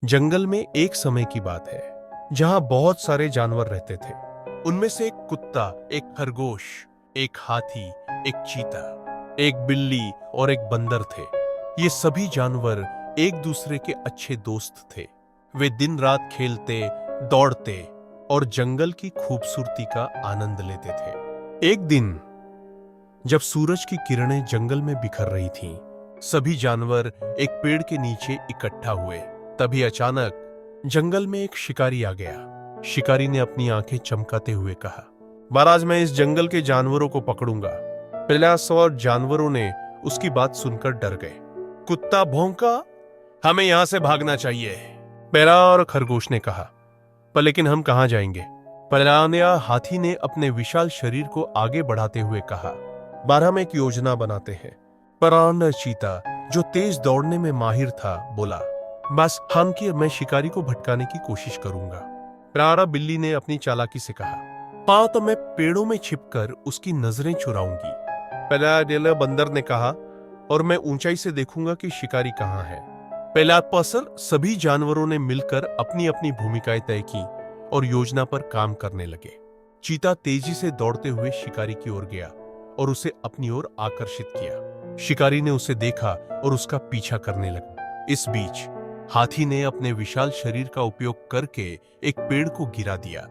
जंगल में एक समय की बात है जहां बहुत सारे जानवर रहते थे। उनमें से एक कुत्ता, एक खरगोश, एक हाथी, एक चीता, एक बिल्ली और एक बंदर थे। ये सभी जानवर एक दूसरे के अच्छे दोस्त थे। वे दिन रात खेलते, दौड़ते और जंगल की खूबसूरती का आनंद लेते थे। एक दिन जब सूरज की किरणें जंगल में बिखर रही थीं, सभी जानवर एक पेड़ के नीचे इकट्ठा हुए। तभी अचानक जंगल में एक शिकारी आ गया। शिकारी ने अपनी आंखें चमकाते हुए कहा, महाराज, मैं इस जंगल के जानवरों को पकड़ूंगा। पिलास और जानवरों ने उसकी बात सुनकर डर गए। कुत्ता भौंका, हमें यहां से भागना चाहिए। पेरा और खरगोश ने कहा, पर लेकिन हम कहां जाएंगे? पलानिया हाथी ने अपने विशाल शरीर को आगे बढ़ाते हुए कहा, 12 में एक योजना बनाते हैं। परान चीता, जो तेज दौड़ने में माहिर था, बोला, बस हम कि मैं शिकारी को भटकाने की कोशिश करूंगा। प्यारा बिल्ली ने अपनी चालाकी से कहा, पा तो मैं पेड़ों में छिपकर उसकी नजरें चुराऊंगी। पहला बंदर ने कहा, और मैं ऊंचाई से देखूंगा कि शिकारी कहां है। पहला पसर सभी जानवरों ने मिलकर अपनी अपनी भूमिकाएं तय की और योजना पर काम करने लगे। चीता तेजी से दौड़ते हुए शिकारी की ओर गया और उसे अपनी ओर आकर्षित किया। शिकारी ने उसे देखा और उसका पीछा करने लगा। इस बीच हाथी ने अपने विशाल शरीर का उपयोग करके एक पेड़ को गिरा दिया,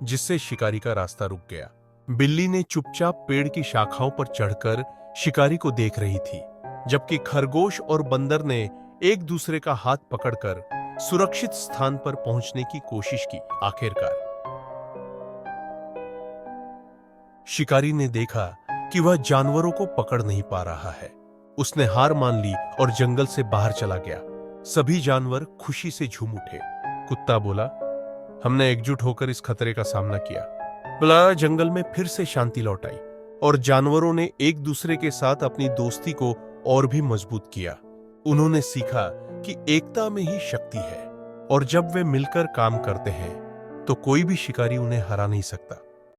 जिससे शिकारी का रास्ता रुक गया। बिल्ली ने चुपचाप पेड़ की शाखाओं पर चढ़कर शिकारी को देख रही थी, जबकि खरगोश और बंदर ने एक दूसरे का हाथ पकड़कर सुरक्षित स्थान पर पहुंचने की कोशिश की। आखिरकार शिकारी ने देखा कि वह जानवरों को पकड़ नहीं पा रहा है। उसने हार मान ली और जंगल से बाहर चला गया। सभी जानवर खुशी से झूम उठे। कुत्ता बोला, हमने एकजुट होकर इस खतरे का सामना किया। बुलाया जंगल में फिर से शांति लौट आई और जानवरों ने एक दूसरे के साथ अपनी दोस्ती को और भी मजबूत किया। उन्होंने सीखा कि एकता में ही शक्ति है और जब वे मिलकर काम करते हैं तो कोई भी शिकारी उन्हें हरा नहीं सकता।